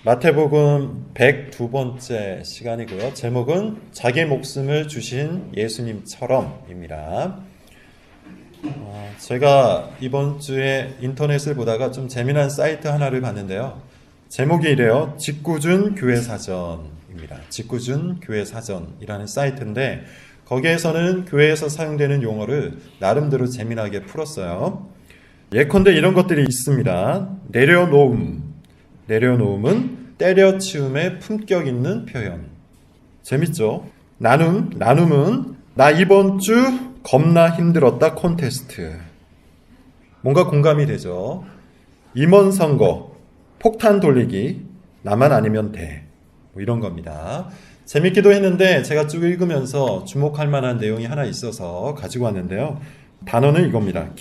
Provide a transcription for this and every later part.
마태복음 102번째 시간이고요. 제목은 자기 목숨을 주신 예수님처럼입니다. 제가 이번 주에 인터넷을 보다가 좀 재미난 사이트 하나를 봤는데요. 제목이 이래요. 직구준 교회사전입니다. 직구준 교회사전이라는 사이트인데 거기에서는 교회에서 사용되는 용어를 나름대로 재미나게 풀었어요. 예컨대 이런 것들이 있습니다. 내려놓음은 때려치움의 품격 있는 표현. 재밌죠? 나눔은 나 이번 주 겁나 힘들었다 콘테스트. 뭔가 공감이 되죠? 임원 선거, 폭탄 돌리기, 나만 아니면 돼. 뭐 이런 겁니다. 재밌기도 했는데 제가 쭉 읽으면서 주목할 만한 내용이 하나 있어서 가지고 왔는데요. 단어는 이겁니다.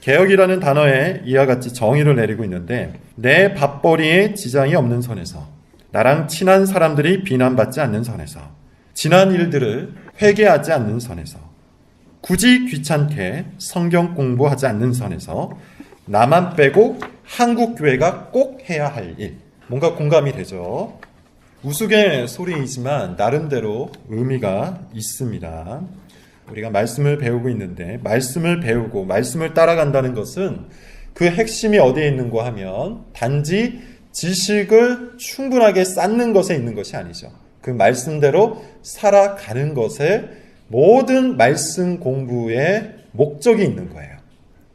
개혁이라는 단어에 이와 같이 정의를 내리고 있는데 내 밥벌이에 지장이 없는 선에서 나랑 친한 사람들이 비난받지 않는 선에서 지난 일들을 회개하지 않는 선에서 굳이 귀찮게 성경 공부하지 않는 선에서 나만 빼고 한국교회가 꼭 해야 할 일. 뭔가 공감이 되죠. 우스갯소리이지만 나름대로 의미가 있습니다. 우리가 말씀을 배우고 있는데 말씀을 배우고 말씀을 따라간다는 것은 그 핵심이 어디에 있는가 하면 단지 지식을 충분하게 쌓는 것에 있는 것이 아니죠. 그 말씀대로 살아가는 것에 모든 말씀 공부의 목적이 있는 거예요.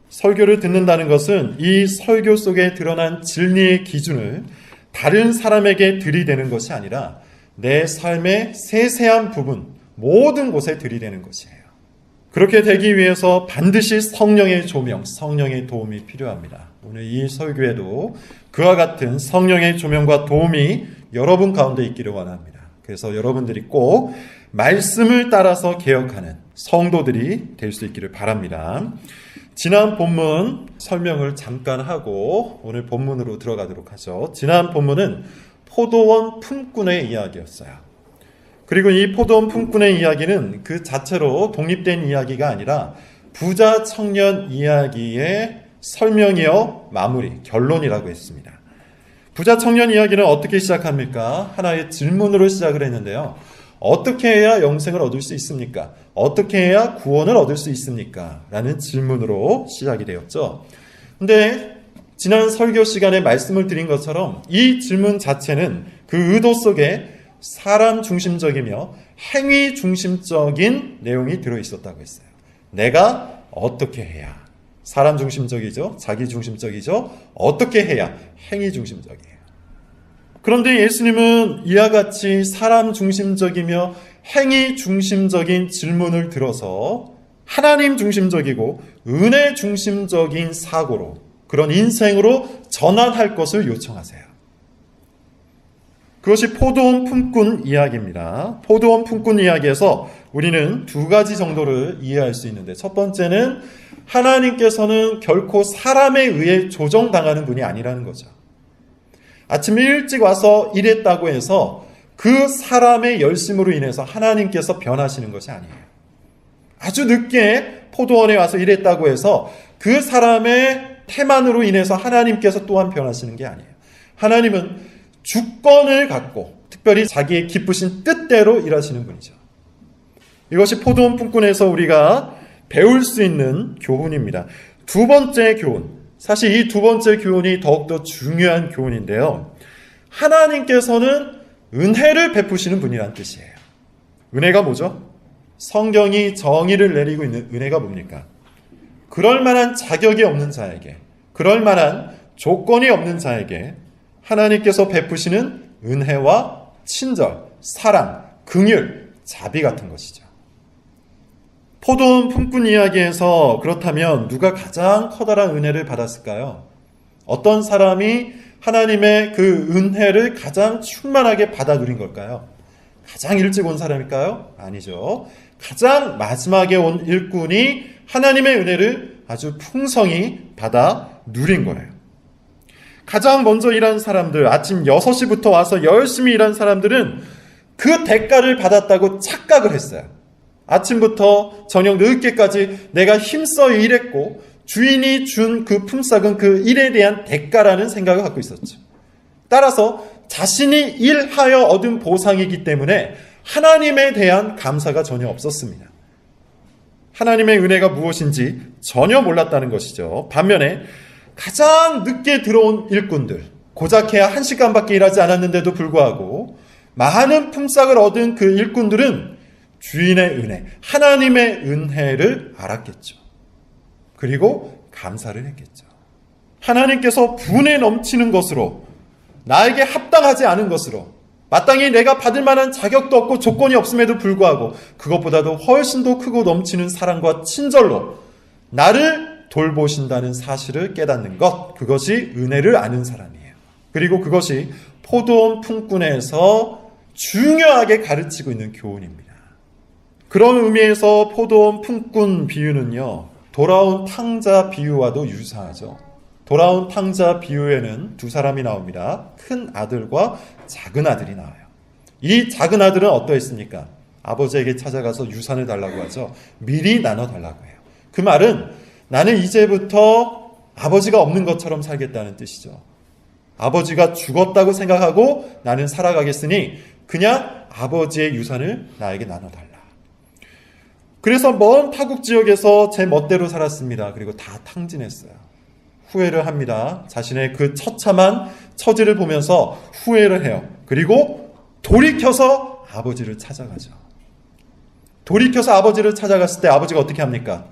설교를 듣는다는 것은 이 설교 속에 드러난 진리의 기준을 다른 사람에게 들이대는 것이 아니라 내 삶의 세세한 부분, 모든 곳에 들이대는 것이에요. 그렇게 되기 위해서 반드시 성령의 조명, 성령의 도움이 필요합니다. 오늘 이 설교에도 그와 같은 성령의 조명과 도움이 여러분 가운데 있기를 원합니다. 그래서 여러분들이 꼭 말씀을 따라서 개혁하는 성도들이 될 수 있기를 바랍니다. 지난 본문 설명을 잠깐 하고 오늘 본문으로 들어가도록 하죠. 지난 본문은 포도원 품꾼의 이야기였어요. 그리고 이 포도원 품꾼의 이야기는 그 자체로 독립된 이야기가 아니라 부자 청년 이야기의 설명이요 마무리, 결론이라고 했습니다. 부자 청년 이야기는 어떻게 시작합니까? 하나의 질문으로 시작을 했는데요. 어떻게 해야 영생을 얻을 수 있습니까? 어떻게 해야 구원을 얻을 수 있습니까? 라는 질문으로 시작이 되었죠. 근데 지난 설교 시간에 말씀을 드린 것처럼 이 질문 자체는 그 의도 속에 사람 중심적이며 행위 중심적인 내용이 들어있었다고 했어요. 내가 어떻게 해야? 사람 중심적이죠. 자기 중심적이죠. 어떻게 해야? 행위 중심적이에요. 그런데 예수님은 이와 같이 사람 중심적이며 행위 중심적인 질문을 들어서 하나님 중심적이고 은혜 중심적인 사고로 그런 인생으로 전환할 것을 요청하세요. 그것이 포도원 품꾼 이야기입니다. 포도원 품꾼 이야기에서 우리는 두 가지 정도를 이해할 수 있는데 첫 번째는 하나님께서는 결코 사람에 의해 조정당하는 분이 아니라는 거죠. 아침에 일찍 와서 일했다고 해서 그 사람의 열심으로 인해서 하나님께서 변하시는 것이 아니에요. 아주 늦게 포도원에 와서 일했다고 해서 그 사람의 태만으로 인해서 하나님께서 또한 변하시는 게 아니에요. 하나님은 주권을 갖고 특별히 자기의 기쁘신 뜻대로 일하시는 분이죠. 이것이 포도원 품꾼에서 우리가 배울 수 있는 교훈입니다. 두 번째 교훈. 사실 이 두 번째 교훈이 더욱더 중요한 교훈인데요. 하나님께서는 은혜를 베푸시는 분이란 뜻이에요. 은혜가 뭐죠? 성경이 정의를 내리고 있는 은혜가 뭡니까? 그럴 만한 자격이 없는 자에게, 그럴 만한 조건이 없는 자에게 하나님께서 베푸시는 은혜와 친절, 사랑, 긍휼, 자비 같은 것이죠. 포도원 품꾼 이야기에서 그렇다면 누가 가장 커다란 은혜를 받았을까요? 어떤 사람이 하나님의 그 은혜를 가장 충만하게 받아 누린 걸까요? 가장 일찍 온 사람일까요? 아니죠. 가장 마지막에 온 일꾼이 하나님의 은혜를 아주 풍성히 받아 누린 거예요. 가장 먼저 일한 사람들, 아침 6시부터 와서 열심히 일한 사람들은 그 대가를 받았다고 착각을 했어요. 아침부터 저녁 늦게까지 내가 힘써 일했고 주인이 준 그 품삯은 그 일에 대한 대가라는 생각을 갖고 있었죠. 따라서 자신이 일하여 얻은 보상이기 때문에 하나님에 대한 감사가 전혀 없었습니다. 하나님의 은혜가 무엇인지 전혀 몰랐다는 것이죠. 반면에 가장 늦게 들어온 일꾼들, 고작해야 1시간밖에 일하지 않았는데도 불구하고 많은 품삯을 얻은 그 일꾼들은 주인의 은혜, 하나님의 은혜를 알았겠죠. 그리고 감사를 했겠죠. 하나님께서 분에 넘치는 것으로, 나에게 합당하지 않은 것으로, 마땅히 내가 받을 만한 자격도 없고 조건이 없음에도 불구하고 그것보다도 훨씬 더 크고 넘치는 사랑과 친절로 나를 돌보신다는 사실을 깨닫는 것, 그것이 은혜를 아는 사람이에요. 그리고 그것이 포도원 품꾼에서 중요하게 가르치고 있는 교훈입니다. 그런 의미에서 포도원 품꾼 비유는요, 돌아온 탕자 비유와도 유사하죠. 돌아온 탕자 비유에는 두 사람이 나옵니다. 큰 아들과 작은 아들이 나와요. 이 작은 아들은 어떠했습니까? 아버지에게 찾아가서 유산을 달라고 하죠. 미리 나눠달라고 해요. 그 말은 나는 이제부터 아버지가 없는 것처럼 살겠다는 뜻이죠. 아버지가 죽었다고 생각하고 나는 살아가겠으니 그냥 아버지의 유산을 나에게 나눠달라. 그래서 먼 타국 지역에서 제 멋대로 살았습니다. 그리고 다 탕진했어요. 후회를 합니다. 자신의 그 처참한 처지를 보면서 후회를 해요. 그리고 돌이켜서 아버지를 찾아가죠. 돌이켜서 아버지를 찾아갔을 때 아버지가 어떻게 합니까?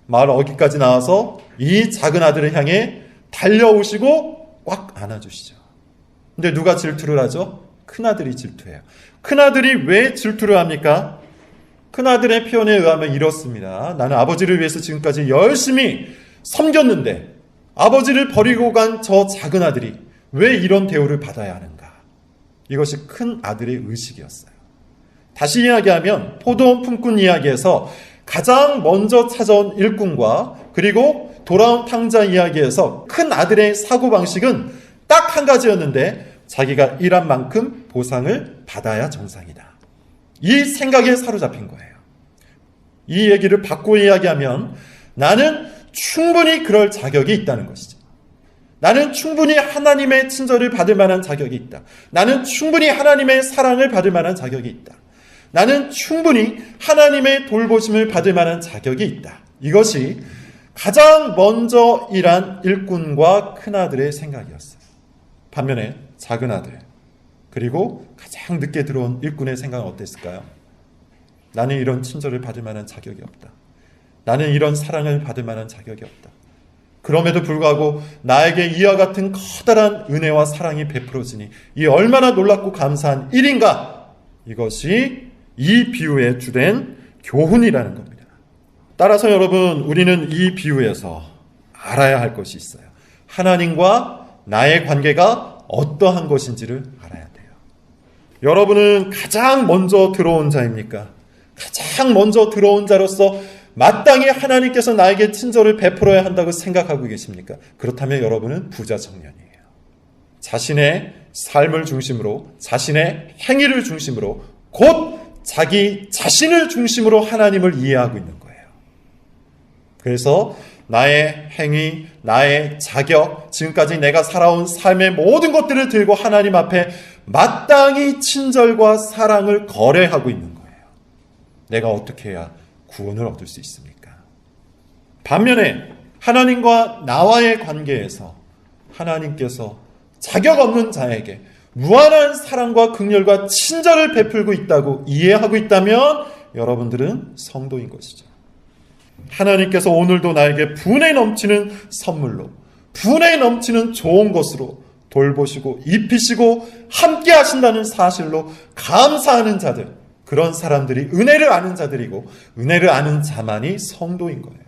마을 어귀까지 나와서 이 작은 아들을 향해 달려오시고 꽉 안아주시죠. 근데 누가 질투를 하죠? 큰아들이 질투해요. 큰아들이 왜 질투를 합니까? 큰아들의 표현에 의하면 이렇습니다. 나는 아버지를 위해서 지금까지 열심히 섬겼는데 아버지를 버리고 간 저 작은 아들이 왜 이런 대우를 받아야 하는가? 이것이 큰 아들의 의식이었어요. 다시 이야기하면 포도원 품꾼 이야기에서 가장 먼저 찾아온 일꾼과 그리고 돌아온 탕자 이야기에서 큰 아들의 사고방식은 딱 한 가지였는데 자기가 일한 만큼 보상을 받아야 정상이다. 이 생각에 사로잡힌 거예요. 이 얘기를 바꾸어 이야기하면 나는 충분히 그럴 자격이 있다는 것이죠. 나는 충분히 하나님의 친절을 받을 만한 자격이 있다. 나는 충분히 하나님의 사랑을 받을 만한 자격이 있다. 나는 충분히 하나님의 돌보심을 받을 만한 자격이 있다. 이것이 가장 먼저 일한 일꾼과 큰아들의 생각이었어요. 반면에 작은 아들, 그리고 가장 늦게 들어온 일꾼의 생각은 어땠을까요? 나는 이런 친절을 받을 만한 자격이 없다. 나는 이런 사랑을 받을 만한 자격이 없다. 그럼에도 불구하고 나에게 이와 같은 커다란 은혜와 사랑이 베풀어지니 이 얼마나 놀랍고 감사한 일인가. 이것이 이 비유의 주된 교훈이라는 겁니다. 따라서 여러분, 우리는 이 비유에서 알아야 할 것이 있어요. 하나님과 나의 관계가 어떠한 것인지를 알아야 돼요. 여러분은 가장 먼저 들어온 자입니까? 가장 먼저 들어온 자로서 마땅히 하나님께서 나에게 친절을 베풀어야 한다고 생각하고 계십니까? 그렇다면 여러분은 부자 청년이에요. 자신의 삶을 중심으로, 자신의 행위를 중심으로, 곧 자기 자신을 중심으로 하나님을 이해하고 있는 거예요. 그래서 나의 행위, 나의 자격, 지금까지 내가 살아온 삶의 모든 것들을 들고 하나님 앞에 마땅히 친절과 사랑을 거래하고 있는 거예요. 내가 어떻게 해야 구원을 얻을 수 있습니까? 반면에 하나님과 나와의 관계에서 하나님께서 자격 없는 자에게 무한한 사랑과 긍휼과 친절을 베풀고 있다고 이해하고 있다면 여러분들은 성도인 것이죠. 하나님께서 오늘도 나에게 분에 넘치는 선물로, 분에 넘치는 좋은 것으로 돌보시고 입히시고 함께 하신다는 사실로 감사하는 자들, 그런 사람들이 은혜를 아는 자들이고 은혜를 아는 자만이 성도인 거예요.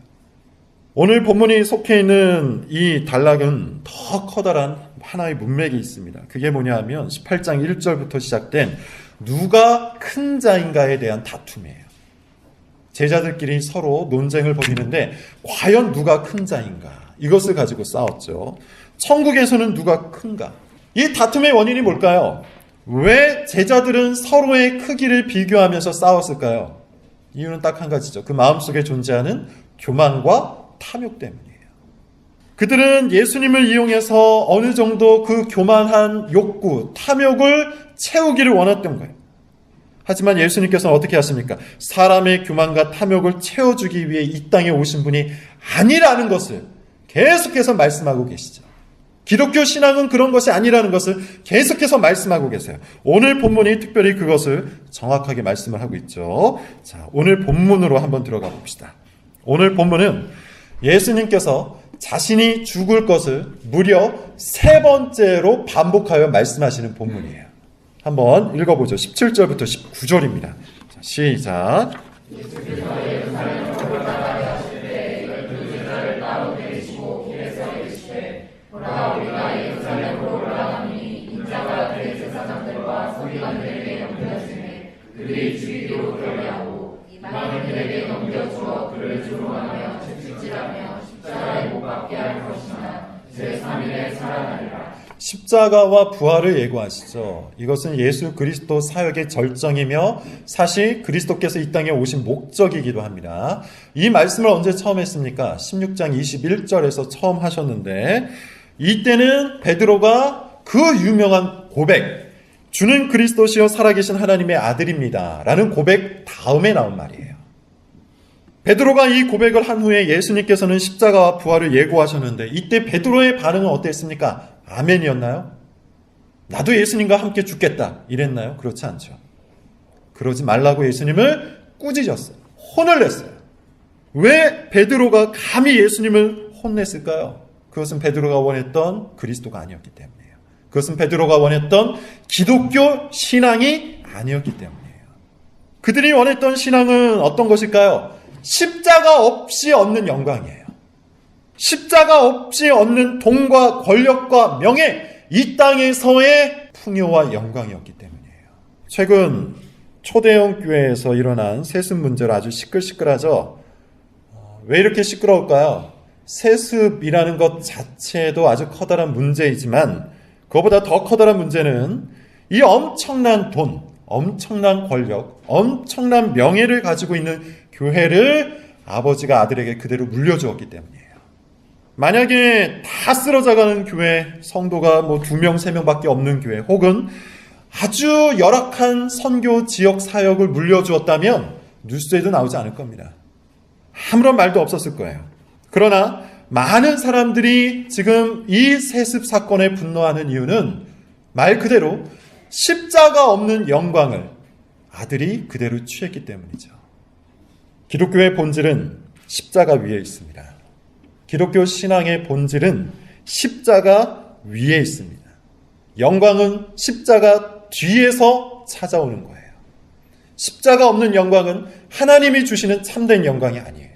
오늘 본문이 속해 있는 이 단락은 더 커다란 하나의 문맥이 있습니다. 그게 뭐냐 하면 18장 1절부터 시작된 누가 큰 자인가에 대한 다툼이에요. 제자들끼리 서로 논쟁을 벌이는데 과연 누가 큰 자인가? 이것을 가지고 싸웠죠. 천국에서는 누가 큰가? 이 다툼의 원인이 뭘까요? 왜 제자들은 서로의 크기를 비교하면서 싸웠을까요? 이유는 딱 한 가지죠. 그 마음속에 존재하는 교만과 탐욕 때문이에요. 그들은 예수님을 이용해서 어느 정도 그 교만한 욕구, 탐욕을 채우기를 원했던 거예요. 하지만 예수님께서는 어떻게 하십니까? 사람의 교만과 탐욕을 채워주기 위해 이 땅에 오신 분이 아니라는 것을 계속해서 말씀하고 계시죠. 기독교 신앙은 그런 것이 아니라는 것을 계속해서 말씀하고 계세요. 오늘 본문이 특별히 그것을 정확하게 말씀을 하고 있죠. 자, 오늘 본문으로 한번 들어가 봅시다. 오늘 본문은 예수님께서 자신이 죽을 것을 무려 3번째로 반복하여 말씀하시는 본문이에요. 한번 읽어보죠. 17절부터 19절입니다. 자, 시작. 그들이 죽이기로 그러려고 이방인 그에게 넘겨주어 그를 조롱하며 채찍질하며 십자가에 못 박게 할 것이나 제3일에 살아나리라. 십자가와 부활을 예고하시죠. 이것은 예수 그리스도 사역의 절정이며 사실 그리스도께서 이 땅에 오신 목적이기도 합니다. 이 말씀을 언제 처음 했습니까? 16장 21절에서 처음 하셨는데 이때는 베드로가 그 유명한 고백, 주는 그리스도시요 살아계신 하나님의 아들입니다 라는 고백 다음에 나온 말이에요. 베드로가 이 고백을 한 후에 예수님께서는 십자가와 부활을 예고하셨는데 이때 베드로의 반응은 어땠습니까? 아멘이었나요? 나도 예수님과 함께 죽겠다 이랬나요? 그렇지 않죠. 그러지 말라고 예수님을 꾸짖었어요. 혼을 냈어요. 왜 베드로가 감히 예수님을 혼냈을까요? 그것은 베드로가 원했던 그리스도가 아니었기 때문이에요. 그것은 베드로가 원했던 기독교 신앙이 아니었기 때문이에요. 그들이 원했던 신앙은 어떤 것일까요? 십자가 없이 얻는 영광이에요. 십자가 없이 얻는 돈과 권력과 명예, 이 땅에서의 풍요와 영광이었기 때문이에요. 최근 초대형 교회에서 일어난 세습 문제로 아주 시끌시끌하죠. 왜 이렇게 시끄러울까요? 세습이라는 것 자체도 아주 커다란 문제이지만 그것보다 더 커다란 문제는 이 엄청난 돈, 엄청난 권력, 엄청난 명예를 가지고 있는 교회를 아버지가 아들에게 그대로 물려주었기 때문이에요. 만약에 다 쓰러져가는 교회, 성도가 2명, 3명밖에 없는 교회, 혹은 아주 열악한 선교 지역 사역을 물려주었다면 뉴스에도 나오지 않을 겁니다. 아무런 말도 없었을 거예요. 그러나 많은 사람들이 지금 이 세습 사건에 분노하는 이유는 말 그대로 십자가 없는 영광을 아들이 그대로 취했기 때문이죠. 기독교의 본질은 십자가 위에 있습니다. 기독교 신앙의 본질은 십자가 위에 있습니다. 영광은 십자가 뒤에서 찾아오는 거예요. 십자가 없는 영광은 하나님이 주시는 참된 영광이 아니에요.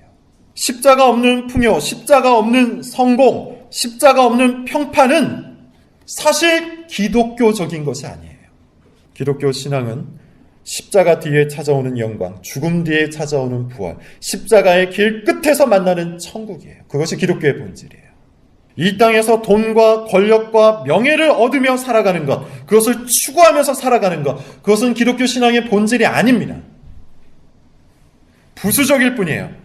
십자가 없는 풍요, 십자가 없는 성공, 십자가 없는 평판은 사실 기독교적인 것이 아니에요. 기독교 신앙은 십자가 뒤에 찾아오는 영광, 죽음 뒤에 찾아오는 부활, 십자가의 길 끝에서 만나는 천국이에요. 그것이 기독교의 본질이에요. 이 땅에서 돈과 권력과 명예를 얻으며 살아가는 것, 그것을 추구하면서 살아가는 것, 그것은 기독교 신앙의 본질이 아닙니다. 부수적일 뿐이에요.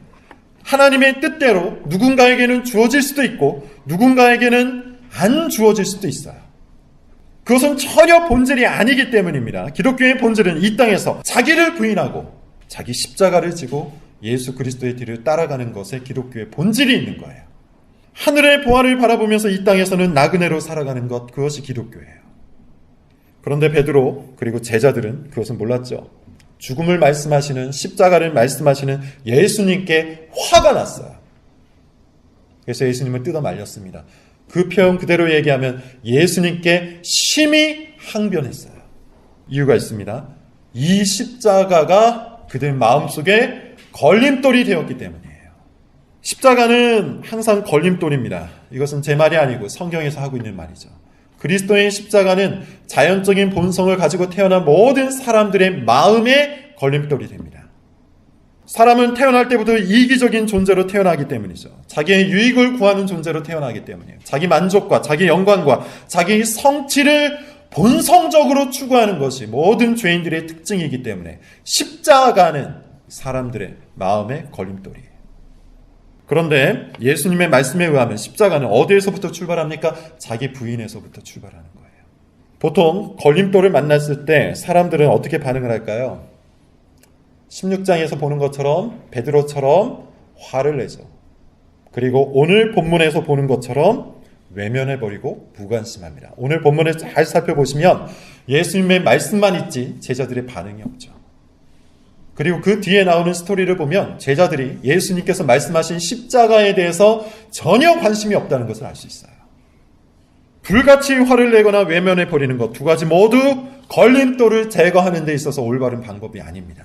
하나님의 뜻대로 누군가에게는 주어질 수도 있고 누군가에게는 안 주어질 수도 있어요. 그것은 전혀 본질이 아니기 때문입니다. 기독교의 본질은 이 땅에서 자기를 부인하고 자기 십자가를 지고 예수 그리스도의 뒤를 따라가는 것에 기독교의 본질이 있는 거예요. 하늘의 보화를 바라보면서 이 땅에서는 나그네로 살아가는 것, 그것이 기독교예요. 그런데 베드로 그리고 제자들은 그것은 몰랐죠. 죽음을 말씀하시는, 십자가를 말씀하시는 예수님께 화가 났어요. 그래서 예수님을 뜯어 말렸습니다. 그 표현 그대로 얘기하면 예수님께 심히 항변했어요. 이유가 있습니다. 이 십자가가 그들 마음속에 걸림돌이 되었기 때문이에요. 십자가는 항상 걸림돌입니다. 이것은 제 말이 아니고 성경에서 하고 있는 말이죠. 그리스도의 십자가는 자연적인 본성을 가지고 태어난 모든 사람들의 마음의 걸림돌이 됩니다. 사람은 태어날 때부터 이기적인 존재로 태어나기 때문이죠. 자기의 유익을 구하는 존재로 태어나기 때문이에요. 자기 만족과 자기 영광과 자기 성취를 본성적으로 추구하는 것이 모든 죄인들의 특징이기 때문에 십자가는 사람들의 마음의 걸림돌이에요. 그런데 예수님의 말씀에 의하면 십자가는 어디에서부터 출발합니까? 자기 부인에서부터 출발하는 거예요. 보통 걸림돌을 만났을 때 사람들은 어떻게 반응을 할까요? 16장에서 보는 것처럼 베드로처럼 화를 내죠. 그리고 오늘 본문에서 보는 것처럼 외면해버리고 무관심합니다. 오늘 본문을 잘 살펴보시면 예수님의 말씀만 있지 제자들의 반응이 없죠. 그리고 그 뒤에 나오는 스토리를 보면 제자들이 예수님께서 말씀하신 십자가에 대해서 전혀 관심이 없다는 것을 알 수 있어요. 불같이 화를 내거나 외면해버리는 것 두 가지 모두 걸림돌을 제거하는 데 있어서 올바른 방법이 아닙니다.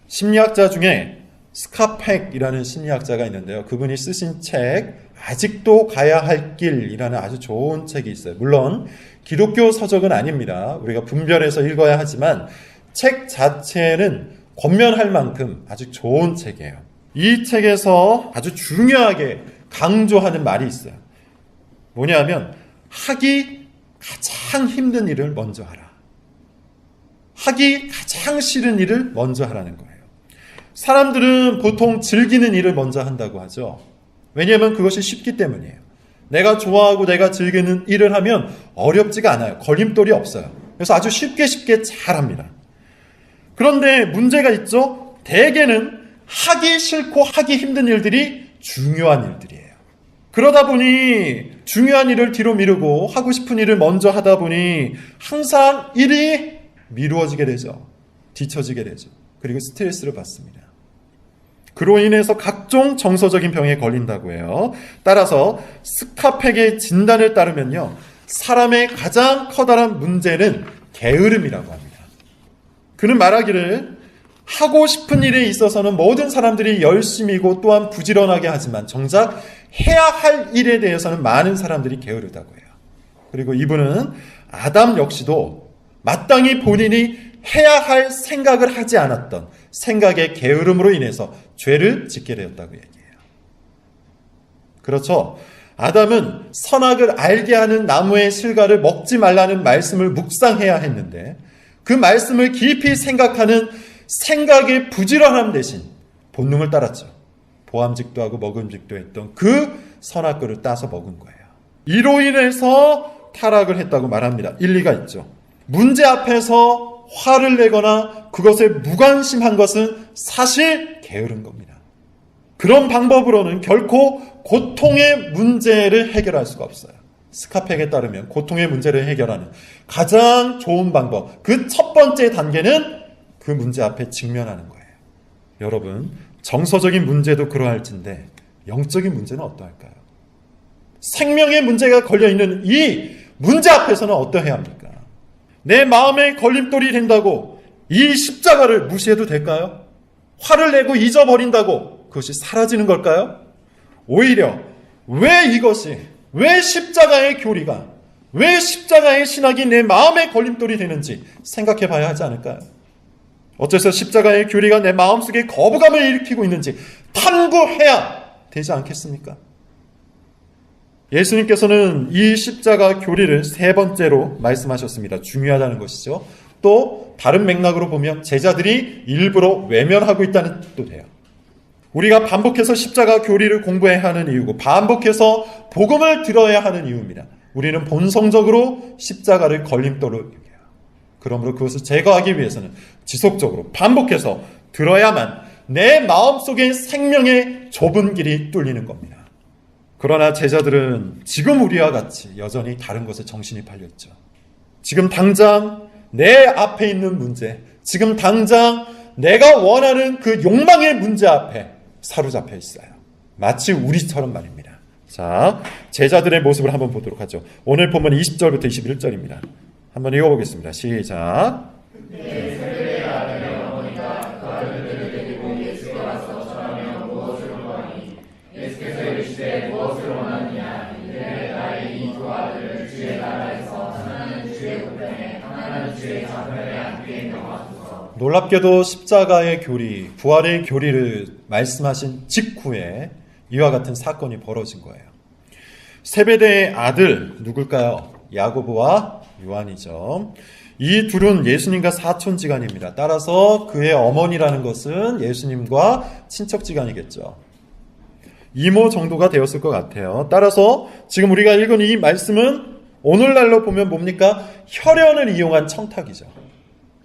심리학자 중에 스카펙이라는 심리학자가 있는데요. 그분이 쓰신 책 아직도 가야 할 길이라는 아주 좋은 책이 있어요. 물론 기독교 서적은 아닙니다. 우리가 분별해서 읽어야 하지만 책 자체는 권면할 만큼 아주 좋은 책이에요. 이 책에서 아주 중요하게 강조하는 말이 있어요. 뭐냐면 하기 가장 힘든 일을 먼저 하라. 하기 가장 싫은 일을 먼저 하라는 거예요. 사람들은 보통 즐기는 일을 먼저 한다고 하죠. 왜냐하면 그것이 쉽기 때문이에요. 내가 좋아하고 내가 즐기는 일을 하면 어렵지가 않아요. 걸림돌이 없어요. 그래서 아주 쉽게 잘합니다. 그런데 문제가 있죠. 대개는 하기 싫고 하기 힘든 일들이 중요한 일들이에요. 그러다 보니 중요한 일을 뒤로 미루고 하고 싶은 일을 먼저 하다 보니 항상 일이 미루어지게 되죠. 뒤처지게 되죠. 그리고 스트레스를 받습니다. 그로 인해서 각종 정서적인 병에 걸린다고 해요. 따라서 스카펙의 진단을 따르면요, 사람의 가장 커다란 문제는 게으름이라고 합니다. 그는 말하기를 하고 싶은 일에 있어서는 모든 사람들이 열심이고 또한 부지런하게 하지만 정작 해야 할 일에 대해서는 많은 사람들이 게으르다고 해요. 그리고 이분은 아담 역시도 마땅히 본인이 해야 할 생각을 하지 않았던 생각의 게으름으로 인해서 죄를 짓게 되었다고 얘기해요. 그렇죠. 아담은 선악을 알게 하는 나무의 실과를 먹지 말라는 말씀을 묵상해야 했는데 그 말씀을 깊이 생각하는 생각의 부지런함 대신 본능을 따랐죠. 보암직도 하고 먹음직도 했던 그 선악과를 따서 먹은 거예요. 이로 인해서 타락을 했다고 말합니다. 일리가 있죠. 문제 앞에서 화를 내거나 그것에 무관심한 것은 사실 게으른 겁니다. 그런 방법으로는 결코 고통의 문제를 해결할 수가 없어요. 스카펙에 따르면 고통의 문제를 해결하는 가장 좋은 방법, 그 첫 번째 단계는 그 문제 앞에 직면하는 거예요. 여러분, 정서적인 문제도 그러할진데 영적인 문제는 어떠할까요? 생명의 문제가 걸려있는 이 문제 앞에서는 어떠해야 합니까? 내 마음에 걸림돌이 된다고 이 십자가를 무시해도 될까요? 화를 내고 잊어버린다고 그것이 사라지는 걸까요? 오히려 왜 십자가의 교리가, 왜 십자가의 신학이 내 마음에 걸림돌이 되는지 생각해 봐야 하지 않을까요? 어째서 십자가의 교리가 내 마음속에 거부감을 일으키고 있는지 탐구해야 되지 않겠습니까? 예수님께서는 이 십자가 교리를 세 번째로 말씀하셨습니다. 중요하다는 것이죠. 또 다른 맥락으로 보면 제자들이 일부러 외면하고 있다는 뜻도 돼요. 우리가 반복해서 십자가 교리를 공부해야 하는 이유고 반복해서 복음을 들어야 하는 이유입니다. 우리는 본성적으로 십자가를 걸림돌로 여겨요. 그러므로 그것을 제거하기 위해서는 지속적으로 반복해서 들어야만 내 마음속의 생명의 좁은 길이 뚫리는 겁니다. 그러나 제자들은 지금 우리와 같이 여전히 다른 것에 정신이 팔렸죠. 지금 당장 내 앞에 있는 문제, 지금 당장 내가 원하는 그 욕망의 문제 앞에 사로잡혀 있어요. 마치 우리처럼 말입니다. 자, 제자들의 모습을 한번 보도록 하죠. 오늘 본문 20절부터 21절입니다. 한번 읽어보겠습니다. 시작. 놀랍게도 십자가의 교리, 부활의 교리를 말씀하신 직후에 이와 같은 사건이 벌어진 거예요. 세베대의 아들 누굴까요? 야고보와 요한이죠. 이 둘은 예수님과 사촌지간입니다. 따라서 그의 어머니라는 것은 예수님과 친척지간이겠죠. 이모 정도가 되었을 것 같아요. 따라서 지금 우리가 읽은 이 말씀은 오늘날로 보면 뭡니까? 혈연을 이용한 청탁이죠.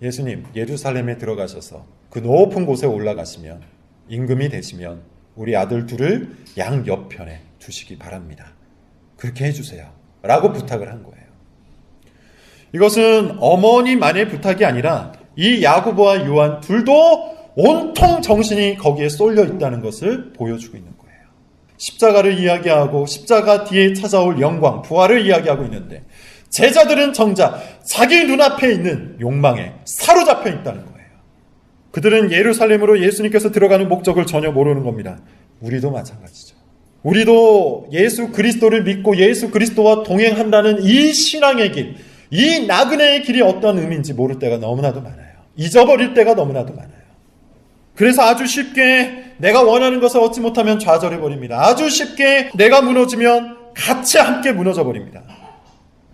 예수님 예루살렘에 들어가셔서 그 높은 곳에 올라가시면 임금이 되시면 우리 아들 둘을 양 옆편에 두시기 바랍니다. 그렇게 해주세요 라고 부탁을 한 거예요. 이것은 어머니만의 부탁이 아니라 이 야고보와 요한 둘도 온통 정신이 거기에 쏠려 있다는 것을 보여주고 있는 거예요. 십자가를 이야기하고 십자가 뒤에 찾아올 영광, 부활을 이야기하고 있는데 제자들은 정작 자기 눈앞에 있는 욕망에 사로잡혀 있다는 거예요. 그들은 예루살렘으로 예수님께서 들어가는 목적을 전혀 모르는 겁니다. 우리도 마찬가지죠. 우리도 예수 그리스도를 믿고 예수 그리스도와 동행한다는 이 신앙의 길, 이 나그네의 길이 어떤 의미인지 모를 때가 너무나도 많아요. 잊어버릴 때가 너무나도 많아요. 그래서 아주 쉽게 내가 원하는 것을 얻지 못하면 좌절해버립니다. 아주 쉽게 내가 무너지면 같이 함께 무너져버립니다.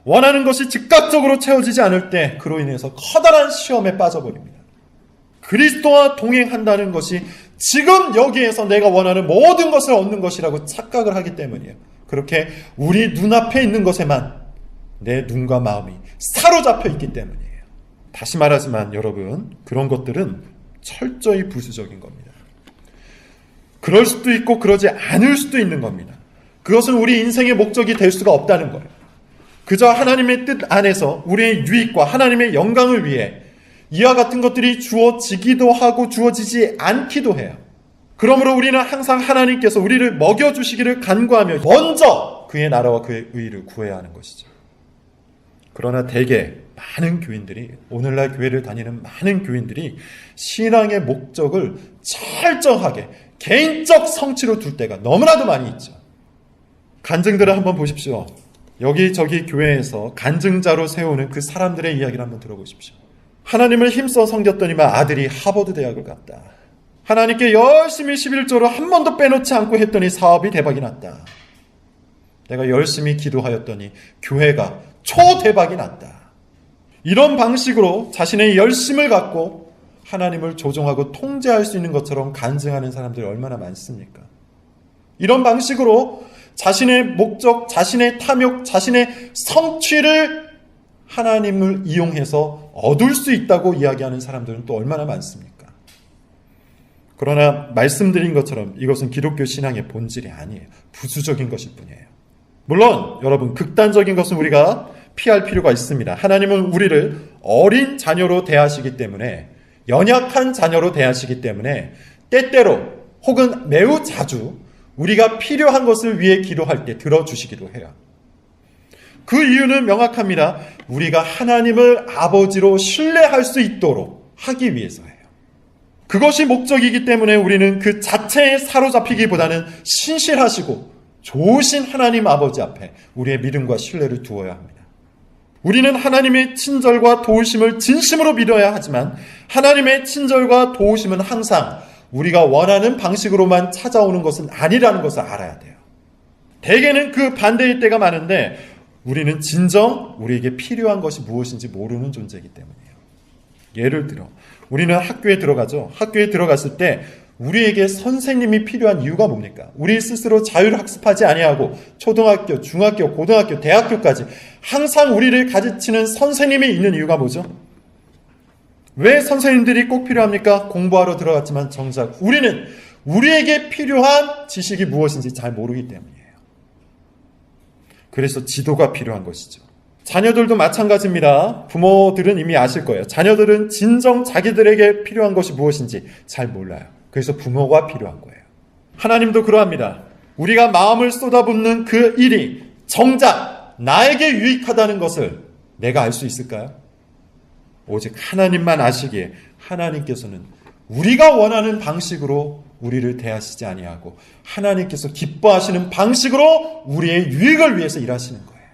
원하는 것이 즉각적으로 채워지지 않을 때 그로 인해서 커다란 시험에 빠져버립니다. 그리스도와 동행한다는 것이 지금 여기에서 내가 원하는 모든 것을 얻는 것이라고 착각을 하기 때문이에요. 그렇게 우리 눈앞에 있는 것에만 내 눈과 마음이 사로잡혀 있기 때문이에요. 다시 말하지만 여러분, 그런 것들은 철저히 부수적인 겁니다. 그럴 수도 있고 그러지 않을 수도 있는 겁니다. 그것은 우리 인생의 목적이 될 수가 없다는 거예요. 그저 하나님의 뜻 안에서 우리의 유익과 하나님의 영광을 위해 이와 같은 것들이 주어지기도 하고 주어지지 않기도 해요. 그러므로 우리는 항상 하나님께서 우리를 먹여주시기를 간구하며 먼저 그의 나라와 그의 의를 구해야 하는 것이죠. 그러나 대개 많은 교인들이, 오늘날 교회를 다니는 많은 교인들이 신앙의 목적을 철저하게 개인적 성취로 둘 때가 너무나도 많이 있죠. 간증들을 한번 보십시오. 여기저기 교회에서 간증자로 세우는 그 사람들의 이야기를 한번 들어보십시오. 하나님을 힘써 섬겼더니만 아들이 하버드 대학을 갔다. 하나님께 열심히 11조로 한 번도 빼놓지 않고 했더니 사업이 대박이 났다. 내가 열심히 기도하였더니 교회가 초대박이 났다. 이런 방식으로 자신의 열심을 갖고 하나님을 조종하고 통제할 수 있는 것처럼 간증하는 사람들이 얼마나 많습니까? 이런 방식으로 자신의 목적, 자신의 탐욕, 자신의 성취를 하나님을 이용해서 얻을 수 있다고 이야기하는 사람들은 또 얼마나 많습니까? 그러나 말씀드린 것처럼 이것은 기독교 신앙의 본질이 아니에요. 부수적인 것일 뿐이에요. 물론 여러분, 극단적인 것은 우리가 피할 필요가 있습니다. 하나님은 우리를 어린 자녀로 대하시기 때문에, 연약한 자녀로 대하시기 때문에 때때로 혹은 매우 자주 우리가 필요한 것을 위해 기도할 때 들어주시기도 해요. 그 이유는 명확합니다. 우리가 하나님을 아버지로 신뢰할 수 있도록 하기 위해서예요. 그것이 목적이기 때문에 우리는 그 자체에 사로잡히기보다는 신실하시고 좋으신 하나님 아버지 앞에 우리의 믿음과 신뢰를 두어야 합니다. 우리는 하나님의 친절과 도우심을 진심으로 믿어야 하지만 하나님의 친절과 도우심은 항상 우리가 원하는 방식으로만 찾아오는 것은 아니라는 것을 알아야 돼요. 대개는 그 반대일 때가 많은데 우리는 진정 우리에게 필요한 것이 무엇인지 모르는 존재이기 때문이에요. 예를 들어 우리는 학교에 들어가죠. 학교에 들어갔을 때 우리에게 선생님이 필요한 이유가 뭡니까? 우리 스스로 자율학습하지 아니하고 초등학교, 중학교, 고등학교, 대학교까지 항상 우리를 가르치는 선생님이 있는 이유가 뭐죠? 왜 선생님들이 꼭 필요합니까? 공부하러 들어갔지만 정작 우리는 우리에게 필요한 지식이 무엇인지 잘 모르기 때문이에요. 그래서 지도가 필요한 것이죠. 자녀들도 마찬가지입니다. 부모들은 이미 아실 거예요. 자녀들은 진정 자기들에게 필요한 것이 무엇인지 잘 몰라요. 그래서 부모가 필요한 거예요. 하나님도 그러합니다. 우리가 마음을 쏟아붓는 그 일이 정작 나에게 유익하다는 것을 내가 알 수 있을까요? 오직 하나님만 아시기에 하나님께서는 우리가 원하는 방식으로 우리를 대하시지 아니하고 하나님께서 기뻐하시는 방식으로 우리의 유익을 위해서 일하시는 거예요.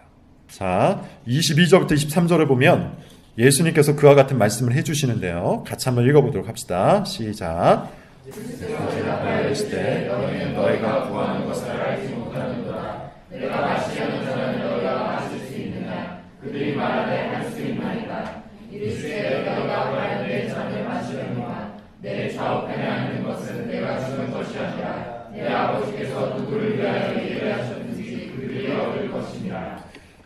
자, 22절부터 23절을 보면 예수님께서 그와 같은 말씀을 해주시는데요. 같이 한번 읽어보도록 합시다. 시작. 너희가 구하는 것을 알지 못하는도다. 내가 마시려는 잔을 너희가 마실 수 있느냐? 그들이 말하되 할 수 있나이다. 이르시되 너희가 원하는 내 잔을 마시려니와 내 좌우편에 앉는 것은 내가 주는 것이 아니라 내 아버지께서 누구를 위하여 예배하셨는지 그들이 얻을 것이니라.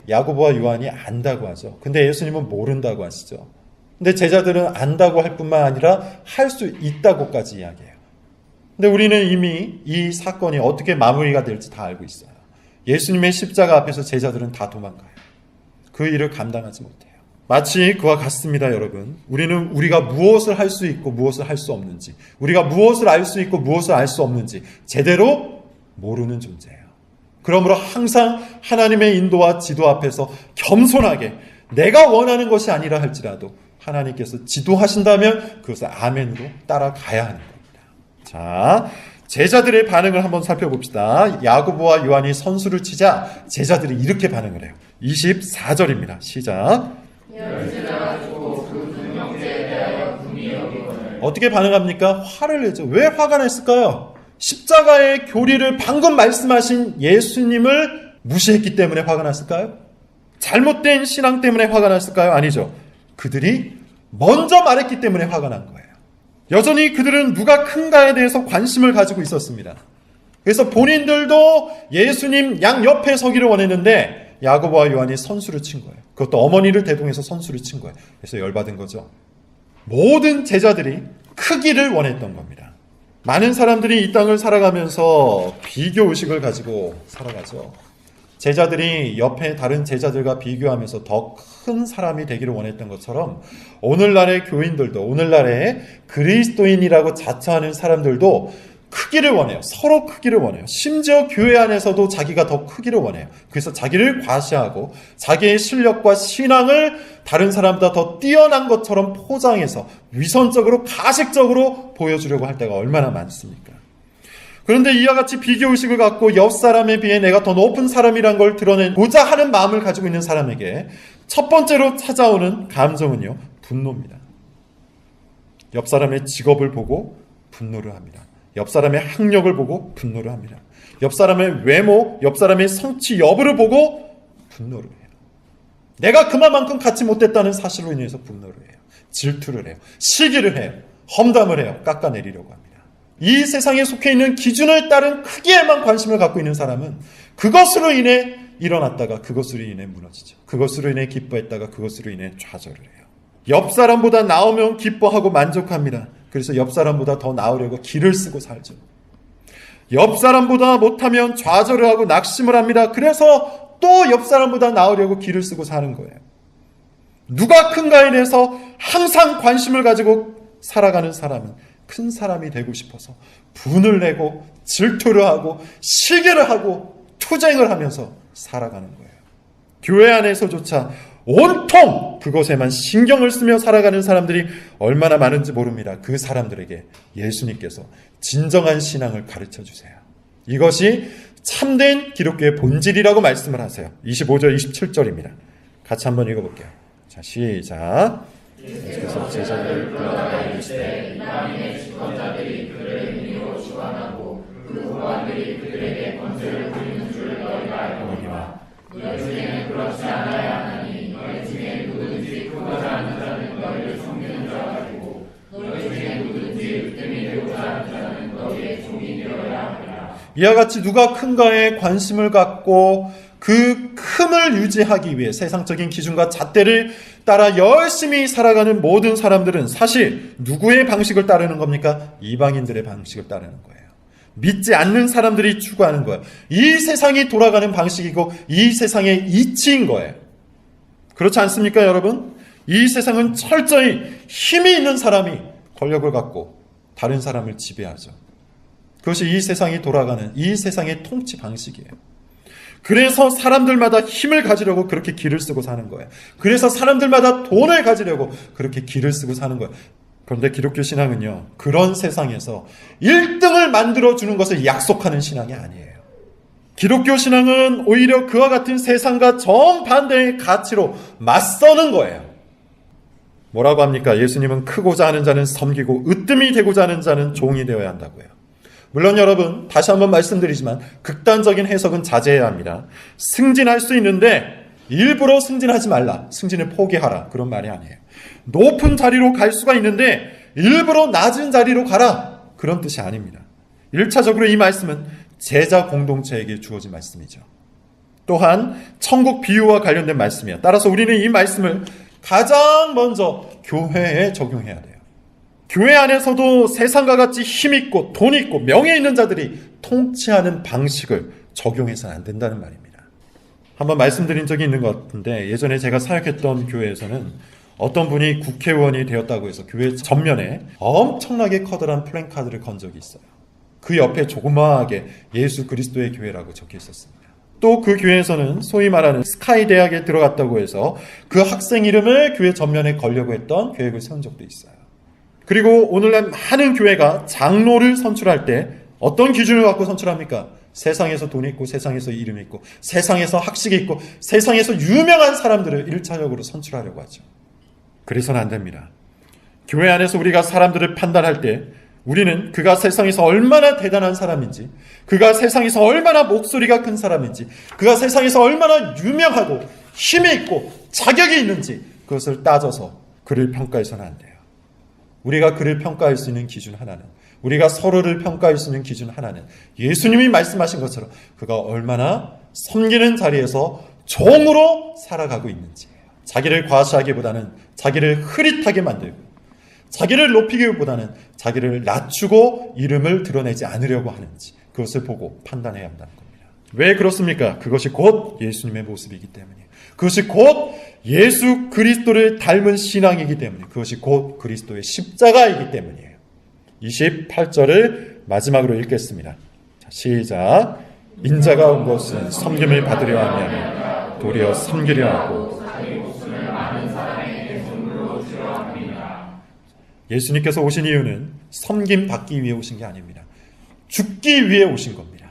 야고보와 요한이 안다고 하죠. 근데 예수님은 모른다고 하시죠. 근데 제자들은 안다고 할 뿐만 아니라 할 수 있다고까지 이야기해요. 근데 우리는 이미 이 사건이 어떻게 마무리가 될지 다 알고 있어요. 예수님의 십자가 앞에서 제자들은 다 도망가요. 그 일을 감당하지 못해요. 마치 그와 같습니다, 여러분. 우리는 우리가 무엇을 할 수 있고 무엇을 할 수 없는지, 우리가 무엇을 알 수 있고 무엇을 알 수 없는지 제대로 모르는 존재예요. 그러므로 항상 하나님의 인도와 지도 앞에서 겸손하게 내가 원하는 것이 아니라 할지라도 하나님께서 지도하신다면 그것을 아멘으로 따라가야 하는 겁니다. 자, 제자들의 반응을 한번 살펴봅시다. 야고보와 요한이 선수를 치자 제자들이 이렇게 반응을 해요. 24절입니다. 시작. 어떻게 반응합니까? 화를 내죠. 왜 화가 냈을까요? 십자가의 교리를 방금 말씀하신 예수님을 무시했기 때문에 화가 났을까요? 잘못된 신앙 때문에 화가 났을까요? 아니죠. 그들이 먼저 말했기 때문에 화가 난 거예요. 여전히 그들은 누가 큰가에 대해서 관심을 가지고 있었습니다. 그래서 본인들도 예수님 양옆에 서기를 원했는데 야고보와 요한이 선수를 친 거예요. 그것도 어머니를 대동해서 선수를 친 거예요. 그래서 열받은 거죠. 모든 제자들이 크기를 원했던 겁니다. 많은 사람들이 이 땅을 살아가면서 비교의식을 가지고 살아가죠. 제자들이 옆에 다른 제자들과 비교하면서 더 큰 사람이 되기를 원했던 것처럼 오늘날의 교인들도, 오늘날의 그리스도인이라고 자처하는 사람들도 크기를 원해요. 서로 크기를 원해요. 심지어 교회 안에서도 자기가 더 크기를 원해요. 그래서 자기를 과시하고 자기의 실력과 신앙을 다른 사람보다 더 뛰어난 것처럼 포장해서 위선적으로 가식적으로 보여주려고 할 때가 얼마나 많습니까? 그런데 이와 같이 비교의식을 갖고 옆 사람에 비해 내가 더 높은 사람이란 걸 드러내고자 하는 마음을 가지고 있는 사람에게 첫 번째로 찾아오는 감정은요, 분노입니다. 옆 사람의 직업을 보고 분노를 합니다. 옆 사람의 학력을 보고 분노를 합니다. 옆 사람의 외모, 옆 사람의 성취 여부를 보고 분노를 해요. 내가 그만큼 갖지 못했다는 사실로 인해서 분노를 해요. 질투를 해요. 시기를 해요. 험담을 해요. 깎아내리려고 합니다. 이 세상에 속해 있는 기준을 따른 크기에만 관심을 갖고 있는 사람은 그것으로 인해 일어났다가 그것으로 인해 무너지죠. 그것으로 인해 기뻐했다가 그것으로 인해 좌절을 해요. 옆 사람보다 나오면 기뻐하고 만족합니다. 그래서 옆 사람보다 더 나으려고 기를 쓰고 살죠. 옆 사람보다 못하면 좌절을 하고 낙심을 합니다. 그래서 또 옆 사람보다 나으려고 기를 쓰고 사는 거예요. 누가 큰가에 대해서 항상 관심을 가지고 살아가는 사람은 큰 사람이 되고 싶어서 분을 내고 질투를 하고 시기를 하고 투쟁을 하면서 살아가는 거예요. 교회 안에서조차 온통 그것에만 신경을 쓰며 살아가는 사람들이 얼마나 많은지 모릅니다. 그 사람들에게 예수님께서 진정한 신앙을 가르쳐 주세요. 이것이 참된 기독교의 본질이라고 말씀을 하세요. 25절, 27절입니다. 같이 한번 읽어볼게요. 자, 시작. 예수께서 제자들을 불러다가 이르시되 이방인의 집권자들이 그들의 행위로 주관하고 그 후관들이 그들에게 권세를 부리는 줄 너희가 알거니와 너희 중에는 그렇지 않아야 하나니 너희 중에 누구든지 크고자 하는 자는 너희를 섬기는 자가 되고 너희 중에 누구든지 으뜸이 되고자 하는 자는 너희의 종이 되어야 하리라. 이와 같이 누가 큰가에 관심을 갖고 그 큼을 유지하기 위해 세상적인 기준과 잣대를 따라 열심히 살아가는 모든 사람들은 사실 누구의 방식을 따르는 겁니까? 이방인들의 방식을 따르는 거예요. 믿지 않는 사람들이 추구하는 거예요. 이 세상이 돌아가는 방식이고 이 세상의 이치인 거예요. 그렇지 않습니까, 여러분? 이 세상은 철저히 힘이 있는 사람이 권력을 갖고 다른 사람을 지배하죠. 그것이 이 세상이 돌아가는 이 세상의 통치 방식이에요. 그래서 사람들마다 힘을 가지려고 그렇게 기를 쓰고 사는 거예요. 그래서 사람들마다 돈을 가지려고 그렇게 기를 쓰고 사는 거예요. 그런데 기독교 신앙은요, 그런 세상에서 1등을 만들어주는 것을 약속하는 신앙이 아니에요. 기독교 신앙은 오히려 그와 같은 세상과 정반대의 가치로 맞서는 거예요. 뭐라고 합니까? 예수님은 크고자 하는 자는 섬기고 으뜸이 되고자 하는 자는 종이 되어야 한다고요. 물론 여러분, 다시 한번 말씀드리지만 극단적인 해석은 자제해야 합니다. 승진할 수 있는데 일부러 승진하지 말라, 승진을 포기하라, 그런 말이 아니에요. 높은 자리로 갈 수가 있는데 일부러 낮은 자리로 가라, 그런 뜻이 아닙니다. 1차적으로 이 말씀은 제자 공동체에게 주어진 말씀이죠. 또한 천국 비유와 관련된 말씀이야. 따라서 우리는 이 말씀을 가장 먼저 교회에 적용해야 돼요. 교회 안에서도 세상과 같이 힘있고 돈 있고 명예 있는 자들이 통치하는 방식을 적용해서는 안 된다는 말입니다. 한번 말씀드린 적이 있는 것 같은데, 예전에 제가 사역했던 교회에서는 어떤 분이 국회의원이 되었다고 해서 교회 전면에 엄청나게 커다란 플랜카드를 건 적이 있어요. 그 옆에 조그마하게 예수 그리스도의 교회라고 적혀 있었습니다. 또 그 교회에서는 소위 말하는 스카이 대학에 들어갔다고 해서 그 학생 이름을 교회 전면에 걸려고 했던 계획을 세운 적도 있어요. 그리고 오늘날 많은 교회가 장로를 선출할 때 어떤 기준을 갖고 선출합니까? 세상에서 돈 있고 세상에서 이름 있고 세상에서 학식이 있고 세상에서 유명한 사람들을 1차적으로 선출하려고 하죠. 그래서는 안 됩니다. 교회 안에서 우리가 사람들을 판단할 때 우리는 그가 세상에서 얼마나 대단한 사람인지, 그가 세상에서 얼마나 목소리가 큰 사람인지, 그가 세상에서 얼마나 유명하고 힘이 있고 자격이 있는지 그것을 따져서 그를 평가해서는 안 돼요. 우리가 그를 평가할 수 있는 기준 하나는, 우리가 서로를 평가할 수 있는 기준 하나는 예수님이 말씀하신 것처럼 그가 얼마나 섬기는 자리에서 종으로 살아가고 있는지예요. 자기를 과시하기보다는 자기를 흐릿하게 만들고, 자기를 높이기보다는 자기를 낮추고 이름을 드러내지 않으려고 하는지, 그것을 보고 판단해야 한다는 겁니다. 왜 그렇습니까? 그것이 곧 예수님의 모습이기 때문이에요. 그것이 곧 예수 그리스도를 닮은 신앙이기 때문에, 그것이 곧 그리스도의 십자가이기 때문이에요. 28절을 마지막으로 읽겠습니다. 자, 시작. 인자가 온 것은 섬김을 받으려 하면 도리어 섬기려 하고 예수님께서 오신 이유는 섬김 받기 위해 오신 게 아닙니다. 죽기 위해 오신 겁니다.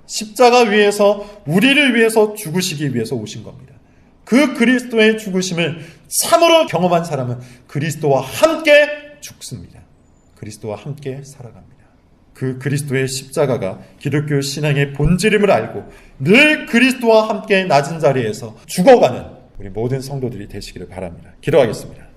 십자가 위에서 우리를 위해서 죽으시기 위해서 오신 겁니다. 그 그리스도의 죽으심을 참으로 경험한 사람은 그리스도와 함께 죽습니다. 그리스도와 함께 살아갑니다. 그 그리스도의 십자가가 기독교 신앙의 본질임을 알고 늘 그리스도와 함께 낮은 자리에서 죽어가는 우리 모든 성도들이 되시기를 바랍니다. 기도하겠습니다.